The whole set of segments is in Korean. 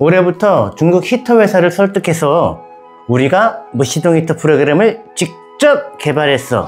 올해부터 중국 히터 회사를 설득해서 우리가 무시동 히터 프로그램을 직접 개발했어.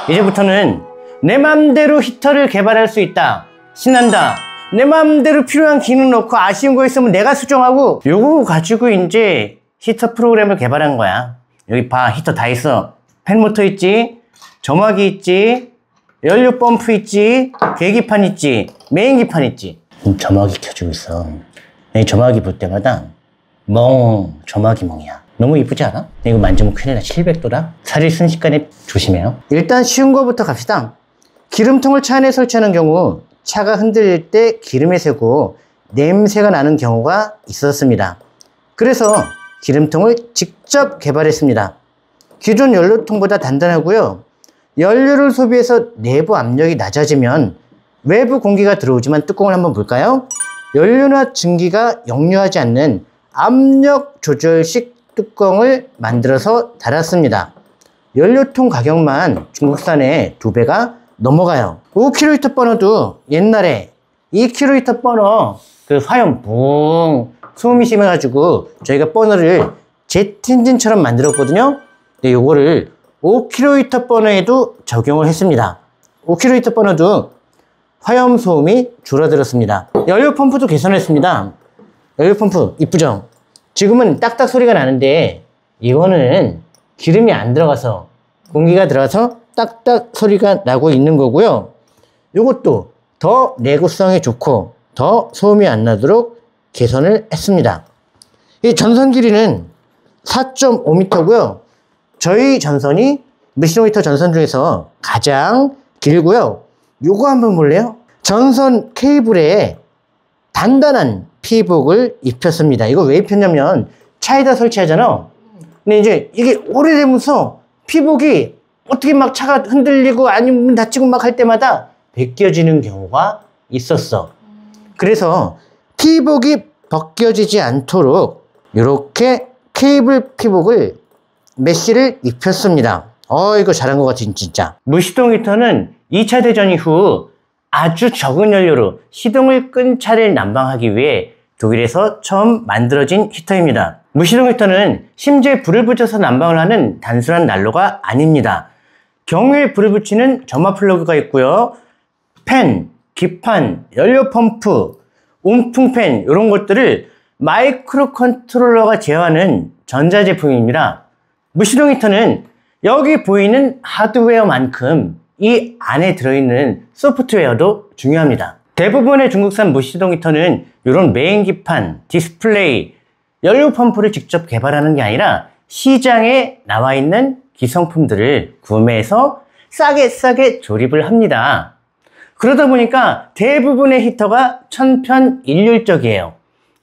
이제부터는 내 맘대로 히터를 개발할 수 있다. 신난다. 내 맘대로 필요한 기능 넣고 아쉬운 거 있으면 내가 수정하고, 요거 가지고 이제 히터 프로그램을 개발한 거야. 여기 봐, 히터 다 있어. 팬모터 있지, 점화기 있지, 연료 펌프 있지, 계기판 있지, 메인기판 있지. 점화기 켜주고 있어. 이 점화기 볼 때마다 점화기 멍이야. 너무 이쁘지 않아? 이거 만지면 큰일 나. 700도라. 살이 순식간에 조심해요. 일단 쉬운 거부터 갑시다. 기름통을 차 안에 설치하는 경우 차가 흔들릴 때 기름이 새고 냄새가 나는 경우가 있었습니다. 그래서 기름통을 직접 개발했습니다. 기존 연료통보다 단단하고요. 연료를 소비해서 내부 압력이 낮아지면 외부 공기가 들어오지만, 뚜껑을 한번 볼까요? 연료나 증기가 역류하지 않는 압력 조절식 뚜껑을 만들어서 달았습니다. 연료통 가격만 중국산의 2배가 넘어가요. 5km 버너도 옛날에 2km 버너 그 화염 붕 소음이 심해가지고 저희가 버너를 제트 엔진처럼 만들었거든요. 근데 요거를 5km 버너에도 적용을 했습니다. 5km 버너도 화염 소음이 줄어들었습니다. 연료 펌프도 개선했습니다. 연료 펌프 이쁘죠? 지금은 딱딱 소리가 나는데, 이거는 기름이 안 들어가서 공기가 들어가서 딱딱 소리가 나고 있는 거고요. 이것도 더 내구성이 좋고 더 소음이 안 나도록 개선을 했습니다. 이 전선 길이는 4.5m고요. 저희 전선이 무시동 히터 전선 중에서 가장 길고요. 요거 한번 볼래요? 전선 케이블에 단단한 피복을 입혔습니다. 이거 왜 입혔냐면 차에다 설치하잖아. 근데 이제 이게 오래되면서 피복이 어떻게 막 차가 흔들리고 아니면 문 닫히고 막 할 때마다 벗겨지는 경우가 있었어. 그래서 피복이 벗겨지지 않도록 이렇게 케이블 피복을 메쉬를 입혔습니다. 이거 잘한 것 같은 진짜. 무시동 히터는 2차 대전 이후 아주 적은 연료로 시동을 끈 차를 난방하기 위해 독일에서 처음 만들어진 히터입니다. 무시동 히터는 심지어 불을 붙여서 난방을 하는 단순한 난로가 아닙니다. 경유에 불을 붙이는 점화 플러그가 있고요. 팬, 기판, 연료 펌프, 온풍팬 이런 것들을 마이크로 컨트롤러가 제어하는 전자제품입니다. 무시동 히터는 여기 보이는 하드웨어만큼 이 안에 들어있는 소프트웨어도 중요합니다. 대부분의 중국산 무시동 히터는 이런 메인기판, 디스플레이, 연료 펌프를 직접 개발하는 게 아니라 시장에 나와 있는 기성품들을 구매해서 싸게 조립을 합니다. 그러다 보니까 대부분의 히터가 천편일률적이에요.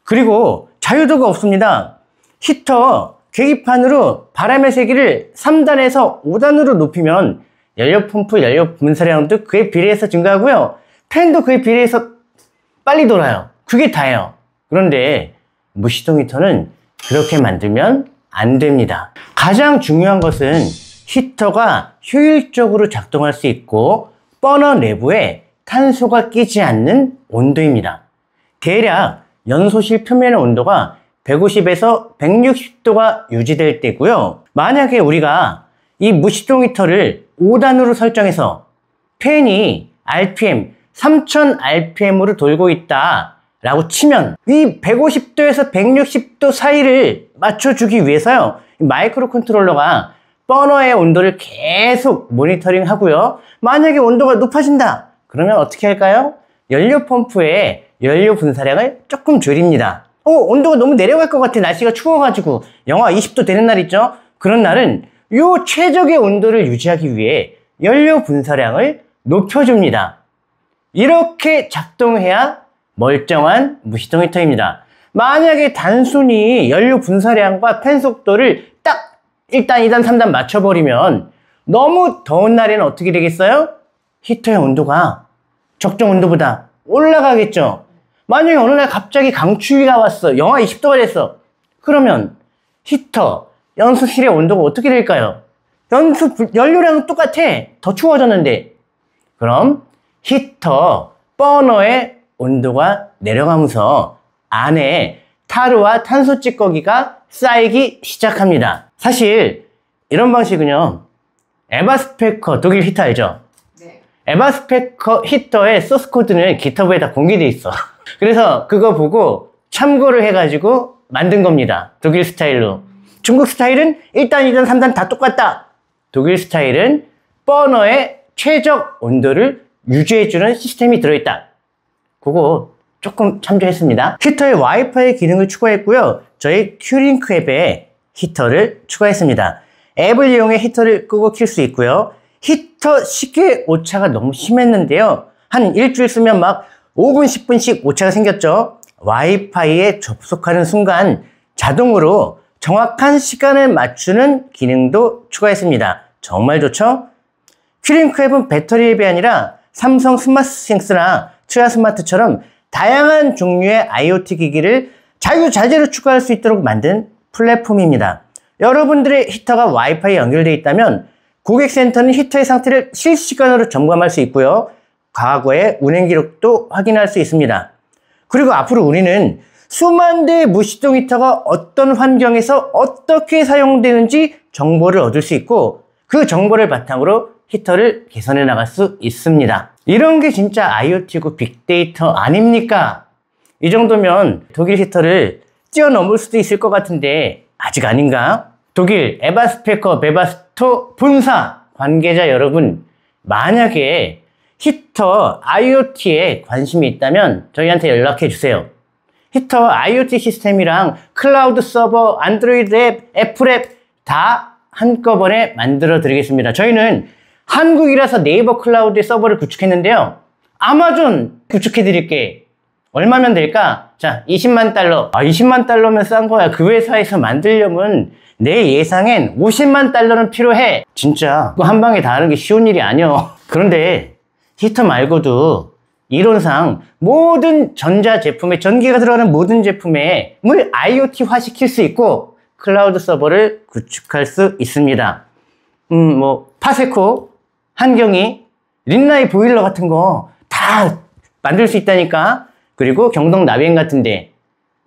그리고 자유도가 없습니다. 히터 계기판으로 바람의 세기를 3단에서 5단으로 높이면 연료 펌프, 연료 분사량도 그에 비례해서 증가하고요. 팬도 그에 비례해서 빨리 돌아요. 그게 다예요. 그런데 무시동 히터는 그렇게 만들면 안 됩니다. 가장 중요한 것은 히터가 효율적으로 작동할 수 있고 버너 내부에 탄소가 끼지 않는 온도입니다. 대략 연소실 표면의 온도가 150에서 160도가 유지될 때고요. 만약에 우리가 이 무시동 히터를 5단으로 설정해서 팬이 RPM 3000rpm으로 돌고 있다 라고 치면 이 150도에서 160도 사이를 맞춰주기 위해서요, 마이크로 컨트롤러가 버너의 온도를 계속 모니터링 하고요. 만약에 온도가 높아진다 그러면 어떻게 할까요? 연료 펌프에 연료 분사량을 조금 줄입니다. 온도가 너무 내려갈 것 같아. 날씨가 추워가지고 영하 20도 되는 날 있죠? 그런 날은 요 최적의 온도를 유지하기 위해 연료 분사량을 높여줍니다. 이렇게 작동해야 멀쩡한 무시동 히터입니다. 만약에 단순히 연료 분사량과 팬 속도를 딱 1단, 2단, 3단 맞춰버리면 너무 더운 날에는 어떻게 되겠어요? 히터의 온도가 적정 온도보다 올라가겠죠. 만약에 어느 날 갑자기 강추위가 왔어. 영하 20도가 됐어. 그러면 히터, 연소실의 온도가 어떻게 될까요? 연료량은 똑같아. 더 추워졌는데. 그럼 히터, 버너의 온도가 내려가면서 안에 타르와 탄소 찌꺼기가 쌓이기 시작합니다. 사실 이런 방식은요, 에바스페커 독일 히터 알죠? 네. 에바스페커 히터의 소스 코드는 GitHub에 다 공개돼 있어. 그래서 그거 보고 참고를 해가지고 만든 겁니다. 독일 스타일로. 중국 스타일은 1단, 2단, 3단 다 똑같다. 독일 스타일은 버너의 최적 온도를 유지해주는 시스템이 들어있다. 그거 조금 참조했습니다. 히터에 와이파이 기능을 추가했고요. 저희 큐링크 앱에 히터를 추가했습니다. 앱을 이용해 히터를 끄고 킬 수 있고요. 히터 시계 오차가 너무 심했는데요. 한 일주일 쓰면 막 5분, 10분씩 오차가 생겼죠. 와이파이에 접속하는 순간 자동으로 정확한 시간을 맞추는 기능도 추가했습니다. 정말 좋죠? 큐링크 앱은 배터리 앱이 아니라 삼성 스마트싱스나 트라스마트처럼 다양한 종류의 IoT 기기를 자유자재로 추가할 수 있도록 만든 플랫폼입니다. 여러분들의 히터가 와이파이에 연결되어 있다면 고객센터는 히터의 상태를 실시간으로 점검할 수 있고요. 과거의 운행 기록도 확인할 수 있습니다. 그리고 앞으로 우리는 수만 대의 무시동 히터가 어떤 환경에서 어떻게 사용되는지 정보를 얻을 수 있고 그 정보를 바탕으로 히터를 개선해 나갈 수 있습니다. 이런 게 진짜 IoT고 빅데이터 아닙니까? 이 정도면 독일 히터를 뛰어넘을 수도 있을 것 같은데 아직 아닌가? 독일 에바스페커 베바스토 본사 관계자 여러분, 만약에 히터 IoT에 관심이 있다면 저희한테 연락해 주세요. 히터 IoT 시스템이랑 클라우드 서버, 안드로이드 앱, 애플 앱 다 한꺼번에 만들어 드리겠습니다. 저희는 한국이라서 네이버 클라우드에 서버를 구축했는데요. 아마존 구축해 드릴게. 얼마면 될까? 자, 20만 달러. 20만 달러면 싼 거야. 그 회사에서 만들려면 내 예상엔 50만 달러는 필요해. 진짜 그거 한 방에 다 하는 게 쉬운 일이 아니야. 그런데 히터 말고도 이론상 모든 전자제품에, 전기가 들어가는 모든 제품에 물 IoT화 시킬 수 있고 클라우드 서버를 구축할 수 있습니다. 파세코, 한경이, 린나이 보일러 같은 거 다 만들 수 있다니까. 그리고 경동 나비행 같은데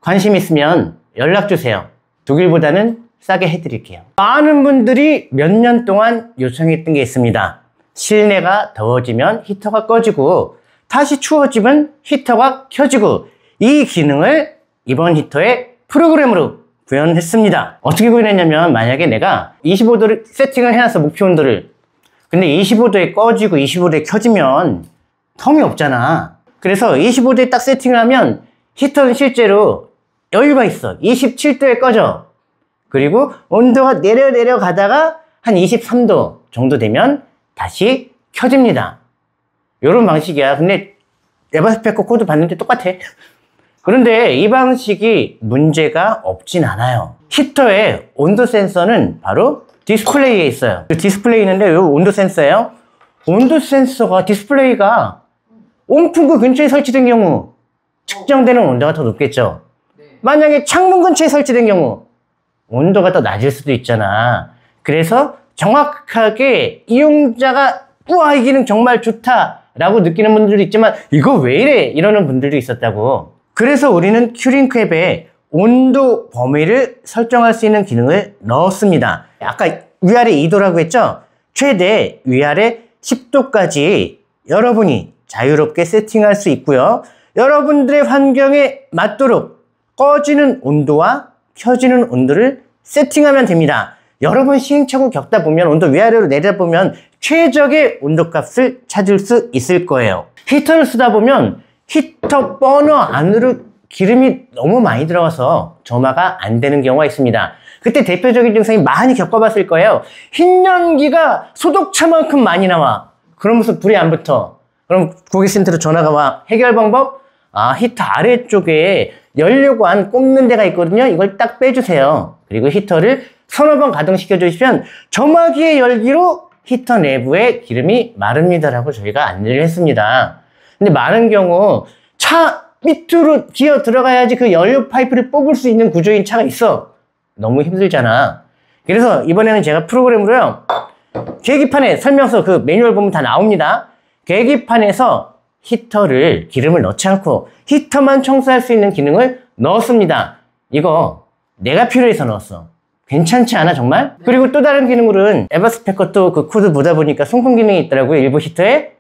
관심 있으면 연락 주세요. 독일보다는 싸게 해드릴게요. 많은 분들이 몇 년 동안 요청했던 게 있습니다. 실내가 더워지면 히터가 꺼지고 다시 추워지면 히터가 켜지고, 이 기능을 이번 히터의 프로그램으로 구현했습니다. 어떻게 구현했냐면, 만약에 내가 25도를 세팅을 해놨어, 목표 온도를. 근데 25도에 꺼지고 25도에 켜지면 텀이 없잖아. 그래서 25도에 딱 세팅을 하면 히터는 실제로 여유가 있어. 27도에 꺼져. 그리고 온도가 내려가다가 한 23도 정도 되면 다시 켜집니다. 이런 방식이야. 근데 에바스페커 코드 봤는데 똑같아. 그런데 이 방식이 문제가 없진 않아요. 히터의 온도 센서는 바로 디스플레이에 있어요. 디스플레이 있는데 이 온도 센서예요. 온도 센서가, 디스플레이가 온풍구 근처에 설치된 경우 측정되는 온도가 더 높겠죠. 만약에 창문 근처에 설치된 경우 온도가 더 낮을 수도 있잖아. 그래서 정확하게 이용자가 우와, 이 기능 정말 좋다라고 느끼는 분들도 있지만 이거 왜 이래? 이러는 분들도 있었다고. 그래서 우리는 큐링크 앱에 온도 범위를 설정할 수 있는 기능을 넣었습니다. 아까 위아래 2도라고 했죠? 최대 위아래 10도까지 여러분이 자유롭게 세팅할 수 있고요. 여러분들의 환경에 맞도록 꺼지는 온도와 켜지는 온도를 세팅하면 됩니다. 여러 번 시행착오 겪다 보면, 온도 위아래로 내려보면 최적의 온도값을 찾을 수 있을 거예요. 히터를 쓰다 보면 히터 버너 안으로 기름이 너무 많이 들어가서 점화가 안 되는 경우가 있습니다. 그때 대표적인 증상이 많이 겪어봤을 거예요. 흰 연기가 소독차만큼 많이 나와. 그러면서 불이 안 붙어. 그럼 고객센터로 전화가 와. 해결 방법? 히터 아래쪽에 연료관 꼽는 데가 있거든요. 이걸 딱 빼주세요. 그리고 히터를 서너 번 가동시켜 주시면 점화기의 열기로 히터 내부에 기름이 마릅니다라고 저희가 안내를 했습니다. 근데 많은 경우 차 밑으로 기어 들어가야지 그 연료 파이프를 뽑을 수 있는 구조인 차가 있어. 너무 힘들잖아. 그래서 이번에는 제가 프로그램으로요, 계기판에 설명서 그 매뉴얼 보면 다 나옵니다. 계기판에서 히터를 기름을 넣지 않고 히터만 청소할 수 있는 기능을 넣었습니다. 이거 내가 필요해서 넣었어. 괜찮지 않아 정말? 그리고 또 다른 기능으로는 에버스펙 것도 그 코드 보다 보니까 송풍 기능이 있더라고요, 일부 히터에.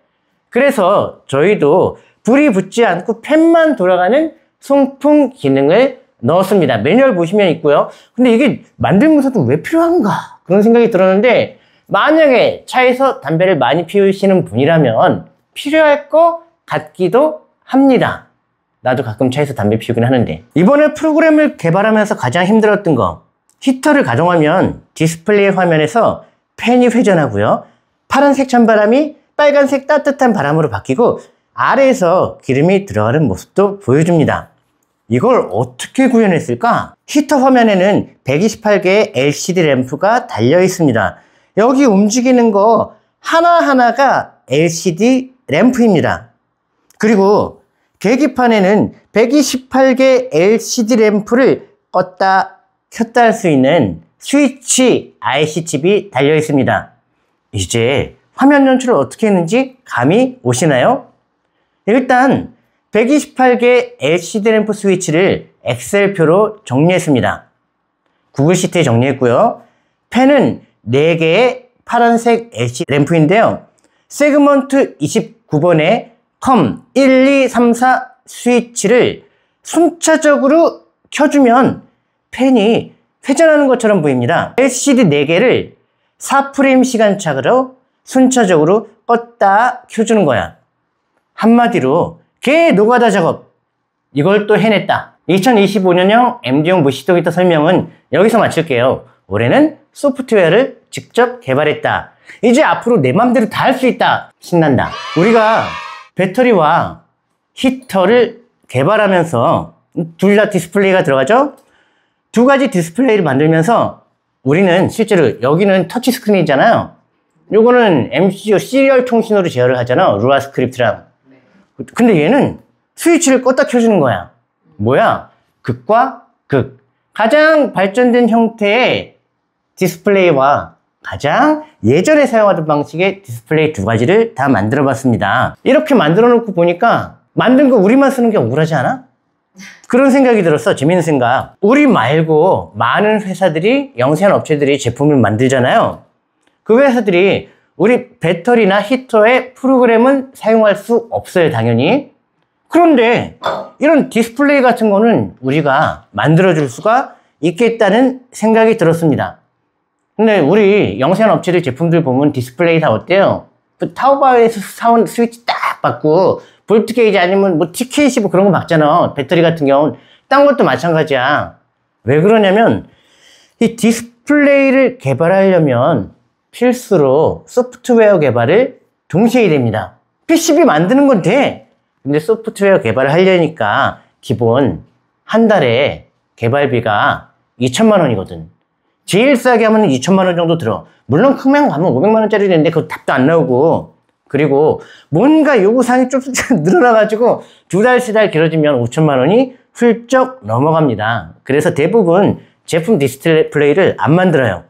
그래서 저희도 불이 붙지 않고 팬만 돌아가는 송풍 기능을 넣었습니다. 매뉴얼 보시면 있고요. 근데 이게 만들면서도 왜 필요한가 그런 생각이 들었는데, 만약에 차에서 담배를 많이 피우시는 분이라면 필요할 것 같기도 합니다. 나도 가끔 차에서 담배 피우긴 하는데. 이번에 프로그램을 개발하면서 가장 힘들었던 거, 히터를 가동하면 디스플레이 화면에서 팬이 회전하고요, 파란색 찬바람이 빨간색 따뜻한 바람으로 바뀌고 아래에서 기름이 들어가는 모습도 보여줍니다. 이걸 어떻게 구현했을까? 히터 화면에는 128개의 LCD 램프가 달려 있습니다. 여기 움직이는 거 하나하나가 LCD 램프입니다. 그리고 계기판에는 128개 LCD 램프를 껐다 켰다 할 수 있는 스위치 IC 칩이 달려 있습니다. 이제 화면 연출을 어떻게 했는지 감이 오시나요? 일단 128개 LCD 램프 스위치를 엑셀표로 정리했습니다. 구글 시트에 정리했고요. 펜은 4개의 파란색 LCD 램프인데요. 세그먼트 29번의 컴 1, 2, 3, 4 스위치를 순차적으로 켜주면 펜이 회전하는 것처럼 보입니다. LCD 4개를 4프레임 시간차로 순차적으로 껐다 켜주는 거야. 한마디로 개 노가다 작업, 이걸 또 해냈다. 2025년형 MD용 무시동 히터 설명은 여기서 마칠게요. 올해는 소프트웨어를 직접 개발했다. 이제 앞으로 내 맘대로 다 할 수 있다. 신난다. 우리가 배터리와 히터를 개발하면서 둘 다 디스플레이가 들어가죠? 두 가지 디스플레이를 만들면서 우리는 실제로 여기는 터치스크린이잖아요. 요거는 MCU 시리얼 통신으로 제어를 하잖아, 루아 스크립트랑. 근데 얘는 스위치를 껐다 켜주는 거야. 뭐야? 극과 극. 가장 발전된 형태의 디스플레이와 가장 예전에 사용하던 방식의 디스플레이 두 가지를 다 만들어 봤습니다. 이렇게 만들어 놓고 보니까 만든 거 우리만 쓰는 게 억울하지 않아? 그런 생각이 들었어. 재밌는 생각. 우리 말고 많은 회사들이, 영세한 업체들이 제품을 만들잖아요. 그 회사들이 우리 배터리나 히터의 프로그램은 사용할 수 없어요, 당연히. 그런데 이런 디스플레이 같은 거는 우리가 만들어줄 수가 있겠다는 생각이 들었습니다. 근데 우리 영세한 업체들 제품들 보면 디스플레이 다 어때요? 그 타오바오에서 사온 스위치 딱 받고 볼트 게이지 아니면 뭐 TK15 그런 거 막잖아. 배터리 같은 경우는. 딴 것도 마찬가지야. 왜 그러냐면 이 디스플레이를 개발하려면 필수로 소프트웨어 개발을 동시에 해야 됩니다. PCB 만드는 건 돼. 근데 소프트웨어 개발을 하려니까 기본 한 달에 개발비가 2천만 원이거든. 제일 싸게 하면 2천만 원 정도 들어. 물론 크면 가면 500만 원짜리 되는데 그거 답도 안 나오고, 그리고 뭔가 요구사항이 좀 늘어나가지고 2달, 3달 길어지면 5천만 원이 훌쩍 넘어갑니다. 그래서 대부분 제품 디스플레이를 안 만들어요.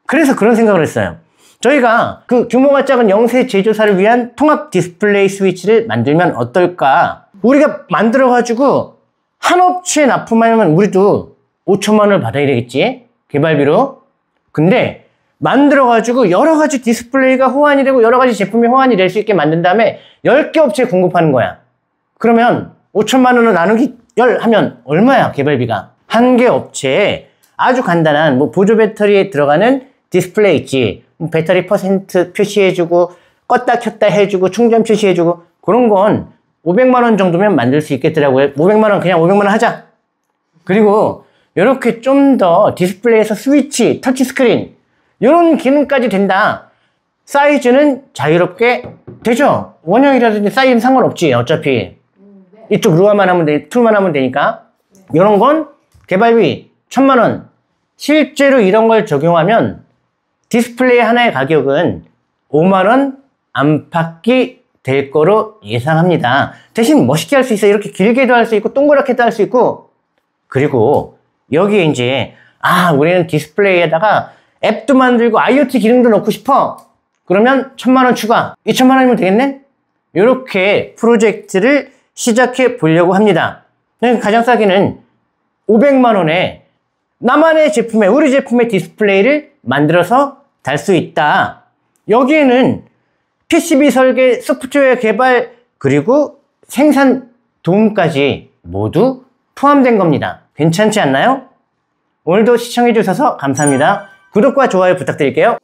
그래서 그런 생각을 했어요. 저희가 그 규모가 작은 영세 제조사를 위한 통합 디스플레이 스위치를 만들면 어떨까? 우리가 만들어가지고 한 업체에 납품하면 우리도 5천만 원을 받아야 되겠지? 개발비로. 근데 만들어가지고 여러 가지 디스플레이가 호환이 되고 여러 가지 제품이 호환이 될 수 있게 만든 다음에 10개 업체에 공급하는 거야. 그러면 5천만 원을 나누기 10 하면 얼마야, 개발비가? 한 개 업체에 아주 간단한 뭐 보조 배터리에 들어가는 디스플레이 있지. 배터리 퍼센트 표시해주고 껐다 켰다 해주고 충전 표시해주고 그런 건 500만 원 정도면 만들 수 있겠더라고요. 500만 원 그냥 500만 원 하자. 그리고 이렇게 좀 더 디스플레이에서 스위치, 터치스크린 이런 기능까지 된다. 사이즈는 자유롭게 되죠. 원형이라든지 사이즈는 상관없지. 어차피 이쪽 루아만 하면 돼, 툴만 하면 되니까. 이런 건 개발비 1,000만 원. 실제로 이런 걸 적용하면 디스플레이 하나의 가격은 5만 원 안팎이 될 거로 예상합니다. 대신 멋있게 할 수 있어요. 이렇게 길게도 할 수 있고 동그랗게도 할 수 있고. 그리고 여기에 이제 우리는 디스플레이에다가 앱도 만들고 IoT 기능도 넣고 싶어. 그러면 1,000만 원 추가. 2,000만 원이면 되겠네? 이렇게 프로젝트를 시작해 보려고 합니다. 가장 싸게는 500만 원에 나만의 제품에, 우리 제품의 디스플레이를 만들어서 달 수 있다. 여기에는 PCB 설계, 소프트웨어 개발, 그리고 생산 도움까지 모두 포함된 겁니다. 괜찮지 않나요? 오늘도 시청해 주셔서 감사합니다. 구독과 좋아요 부탁드릴게요.